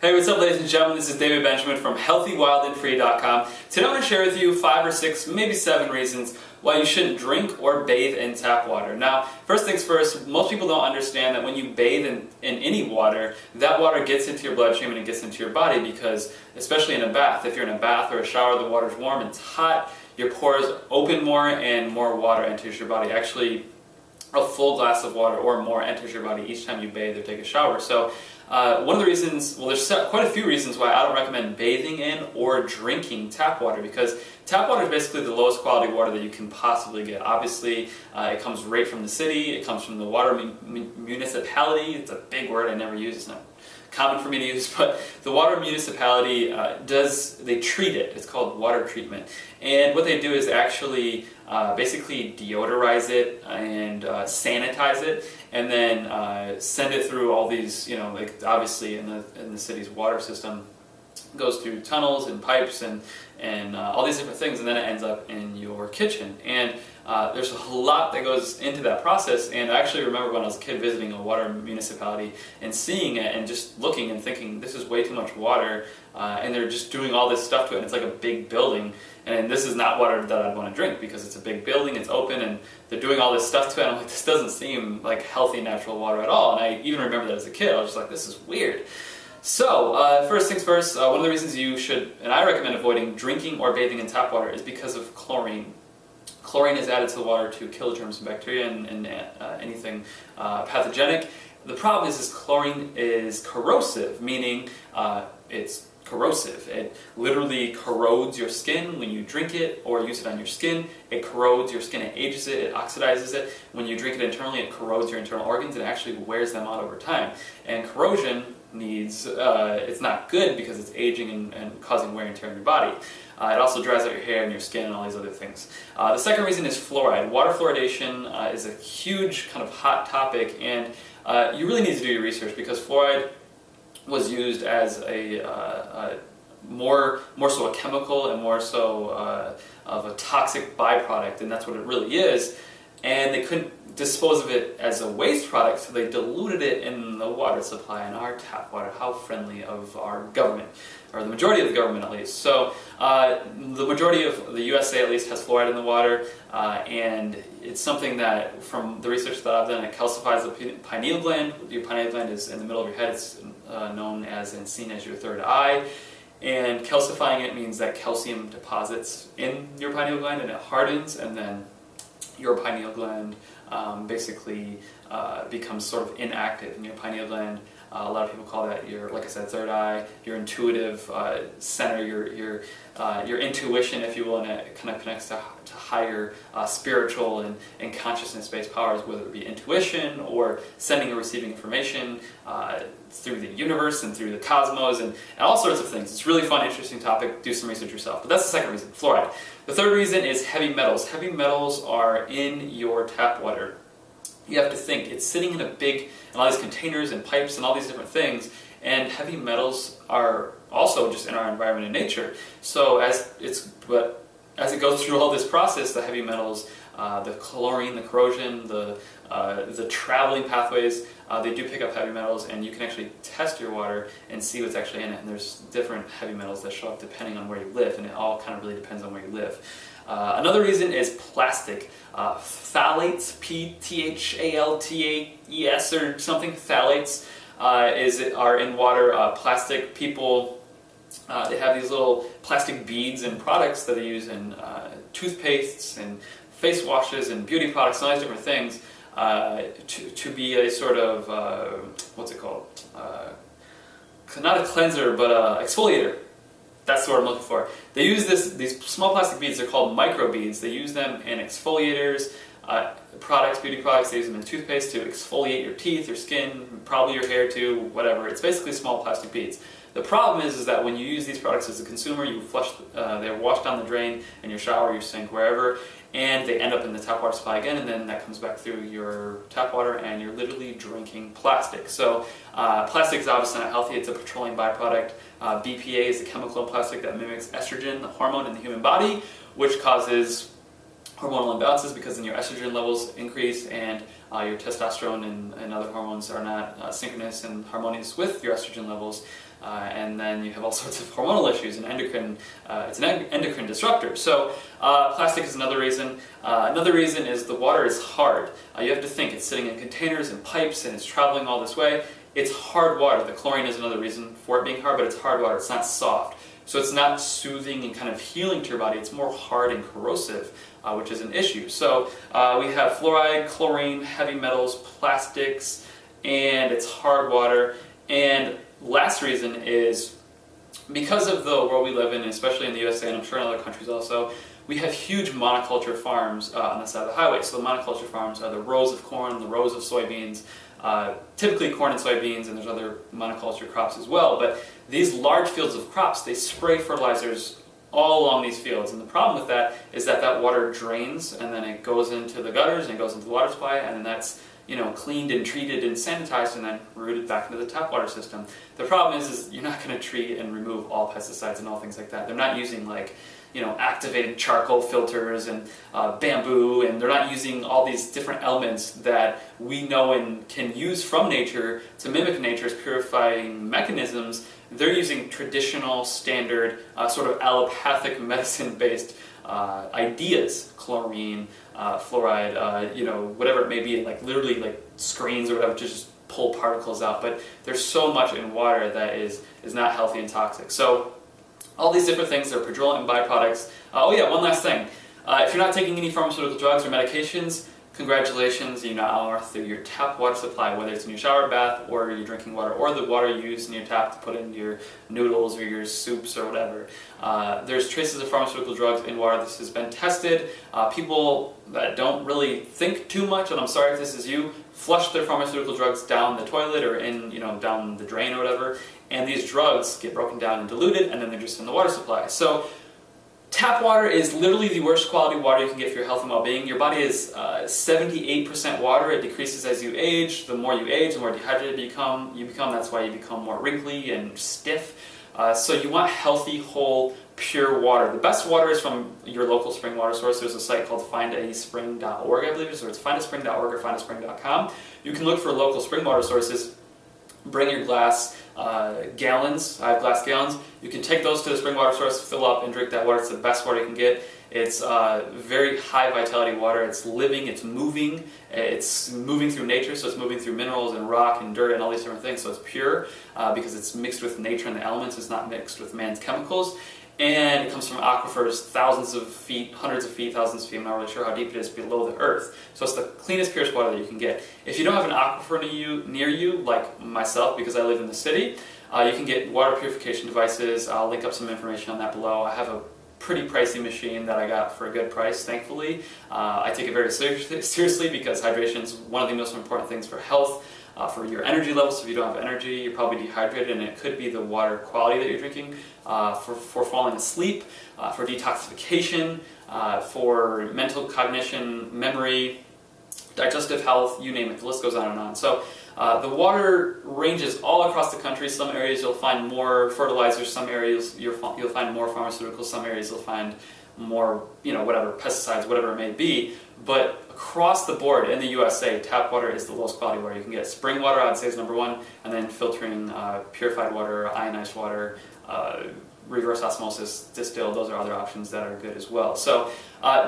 Hey, what's up, ladies and gentlemen? This is David Benjamin from HealthyWildAndFree.com. Today I want to share with you 5 or 6, maybe 7 reasons why you shouldn't drink or bathe in tap water. Now, first things first, most people don't understand that when you bathe in any water, that water gets into your bloodstream and it gets into your body because, especially in a bath, if you're in a bath or a shower, the water's warm and it's hot, your pores open more and more water enters your body. Actually, a full glass of water or more enters your body each time you bathe or take a shower. So one of the reasons, well, there's quite a few reasons why I don't recommend bathing in or drinking tap water, because tap water is basically the lowest quality water that you can possibly get. Obviously, it comes right from the city, it comes from the water municipality. It's a big word I never use, it's not common for me to use, but the water municipality they treat it. It's called water treatment. And what they do is actually basically deodorize it and sanitize it, and then send it through all these, like obviously in the city's water system, goes through tunnels and pipes and all these different things, and then it ends up in your kitchen. And there's a lot that goes into that process, and I actually remember when I was a kid visiting a water municipality and seeing it and just looking and thinking, this is way too much water, and they're just doing all this stuff to it, and it's like a big building, and this is not water that I'd want to drink because it's a big building, it's open, and they're doing all this stuff to it. I'm like, this doesn't seem like healthy, natural water at all. And I even remember that as a kid, I was just like, this is weird. So, first things first, one of the reasons you should, and I recommend avoiding drinking or bathing in tap water, is because of chlorine. Chlorine is added to the water to kill germs and bacteria and anything pathogenic. The problem is chlorine is corrosive, meaning it's corrosive. It literally corrodes your skin when you drink it or use it on your skin. It corrodes your skin, it ages it, it oxidizes it. When you drink it internally, it corrodes your internal organs and actually wears them out over time. And corrosion needs, it's not good because it's aging and causing wear and tear in your body. It also dries out your hair and your skin and all these other things. The second reason is fluoride. Water fluoridation is a huge kind of hot topic, and you really need to do your research because fluoride was used as a more so a chemical and more so of a toxic byproduct, and that's what it really is. And they couldn't dispose of it as a waste product, so they diluted it in the water supply, in our tap water. How friendly of our government, or the majority of the government at least. So the majority of the USA at least has fluoride in the water, and it's something that, from the research that I've done, it calcifies the pineal gland. Your pineal gland is in the middle of your head. It's known as and seen as your third eye. And calcifying it means that calcium deposits in your pineal gland and it hardens, and then your pineal gland basically becomes sort of inactive. And your pineal gland, a lot of people call that your, like I said, third eye, your intuitive center, your intuition, if you will, and it kind of connects to higher spiritual and consciousness-based powers, whether it be intuition or sending or receiving information through the universe and through the cosmos and all sorts of things. It's a really fun, interesting topic. Do some research yourself. But that's the second reason, fluoride. The third reason is heavy metals. Heavy metals are in your tap water. You have to think, it's sitting in all these containers and pipes and all these different things, and heavy metals are also just in our environment and nature. So as it goes through all this process, the heavy metals, the chlorine, the corrosion, the traveling pathways, they do pick up heavy metals, and you can actually test your water and see what's actually in it. And there's different heavy metals that show up depending on where you live, and it all kind of really depends on where you live. Another reason is plastic. Phthalates, P-T-H-A-L-T-A-E-S or something, phthalates are in water. Plastic, people, they have these little plastic beads and products that they use in toothpastes and face washes and beauty products and all these different things to be a sort of, what's it called? Not a cleanser, but an exfoliator. That's the word I'm looking for. They use these small plastic beads, they're called microbeads. They use them in exfoliators, products, beauty products. They use them in toothpaste to exfoliate your teeth, your skin, probably your hair too, whatever. It's basically small plastic beads. The problem is that when you use these products as a consumer, you flush, they're washed down the drain in your shower, your sink, wherever, and they end up in the tap water supply again, and then that comes back through your tap water, and you're literally drinking plastic. So plastic is obviously not healthy. It's a petroleum byproduct. BPA is a chemical in plastic that mimics estrogen, the hormone in the human body, which causes hormonal imbalances because then your estrogen levels increase and your testosterone and other hormones are not synchronous and harmonious with your estrogen levels. and then you have all sorts of hormonal issues and endocrine. It's an endocrine disruptor. So plastic is another reason. Another reason is the water is hard. You have to think it's sitting in containers and pipes and it's traveling all this way. It's hard water. The chlorine is another reason for it being hard, but it's hard water. It's not soft. So it's not soothing and kind of healing to your body. It's more hard and corrosive, which is an issue. So we have fluoride, chlorine, heavy metals, plastics, and it's hard water. And last reason is because of the world we live in, especially in the USA and I'm sure in other countries also, we have huge monoculture farms on the side of the highway. So the monoculture farms are the rows of corn, the rows of soybeans, typically corn and soybeans, and there's other monoculture crops as well. But these large fields of crops, they spray fertilizers all along these fields. And the problem with that is that that water drains and then it goes into the gutters and it goes into the water supply, and then that's cleaned and treated and sanitized and then routed back into the tap water system. The problem is you're not going to treat and remove all pesticides and all things like that. They're not using activated charcoal filters and bamboo, and they're not using all these different elements that we know and can use from nature to mimic nature's purifying mechanisms. They're using traditional, standard, sort of allopathic medicine-based ideas, chlorine, fluoride, whatever it may be, like literally like screens or whatever to just pull particles out. But there's so much in water that is not healthy and toxic. So all these different things are petroleum byproducts. Oh yeah, one last thing. If you're not taking any pharmaceutical drugs or medications, congratulations, you now are through your tap water supply, whether it's in your shower bath or your drinking water or the water you use in your tap to put in your noodles or your soups or whatever. There's traces of pharmaceutical drugs in water. This has been tested. People that don't really think too much, and I'm sorry if this is you, flush their pharmaceutical drugs down the toilet or in, down the drain or whatever, and these drugs get broken down and diluted, and then they're just in the water supply. So tap water is literally the worst quality water you can get for your health and well-being. Your body is 78% water. It decreases as you age. The more you age, the more dehydrated you become. That's why you become more wrinkly and stiff. So you want healthy, whole, pure water. The best water is from your local spring water source. There's a site called findaspring.org, I believe, or it's findaspring.org or findaspring.com. You can look for local spring water sources. Bring your glass gallons. I have glass gallons. You can take those to the spring water source, fill up, and drink that water. It's the best water you can get. It's very high vitality water. It's living, it's moving through nature, so it's moving through minerals and rock and dirt and all these different things. So it's pure because it's mixed with nature and the elements. It's not mixed with man's chemicals. And it comes from aquifers thousands of feet, hundreds of feet, thousands of feet. I'm not really sure how deep it is below the earth. So it's the cleanest, purest water that you can get. If you don't have an aquifer near you, like myself, because I live in the city, you can get water purification devices. I'll link up some information on that below. I have a pretty pricey machine that I got for a good price, thankfully. I take it very seriously because hydration is one of the most important things for health. For your energy levels. So if you don't have energy, you're probably dehydrated, and it could be the water quality that you're drinking. For falling asleep, for detoxification, for mental cognition, memory, digestive health, you name it. The list goes on and on. So the water ranges all across the country. Some areas you'll find more fertilizers, some areas you'll find more pharmaceuticals, some areas you'll find more, whatever, pesticides, whatever it may be. But across the board in the USA, tap water is the lowest quality water you can get. Spring water, I'd say, is number one, and then filtering purified water, ionized water, reverse osmosis, distilled, those are other options that are good as well. So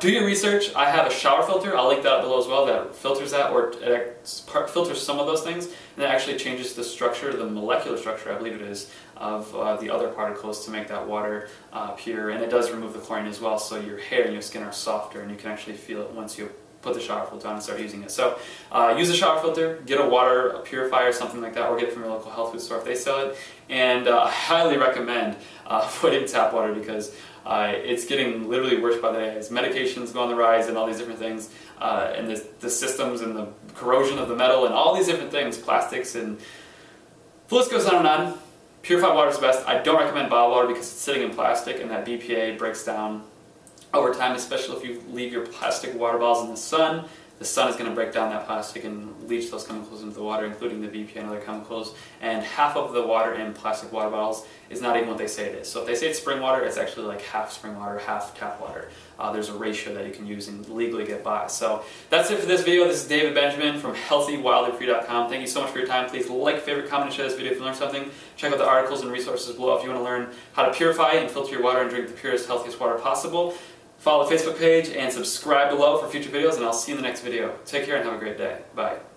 do your research. I have a shower filter, I'll link that below as well, that filters that, or it filters some of those things, and it actually changes the structure, the molecular structure, I believe it is, of the other particles to make that water pure, and it does remove the chlorine as well, so your hair and your skin are softer, and you can actually feel it once you put the shower filter on and start using it. So use a shower filter, get a water purifier, something like that, or get it from your local health food store if they sell it. And I highly recommend putting tap water because it's getting literally worse by the day as medications go on the rise and all these different things, and the systems and the corrosion of the metal and all these different things, plastics, and the list goes on and on. Purified water is best. I don't recommend bottled water because it's sitting in plastic and that BPA breaks down over time, especially if you leave your plastic water bottles in the sun. the sun is going to break down that plastic and leach those chemicals into the water, including the BP and other chemicals. And half of the water in plastic water bottles is not even what they say it is. So if they say it's spring water, it's actually like half spring water, half tap water. There's a ratio that you can use and legally get by. So that's it for this video. This is David Benjamin from healthywildandfree.com. Thank you so much for your time. Please like, favorite, comment, and share this video if you learned something. Check out the articles and resources below if you want to learn how to purify and filter your water and drink the purest, healthiest water possible. Follow the Facebook page and subscribe below for future videos, and I'll see you in the next video. Take care and have a great day. Bye.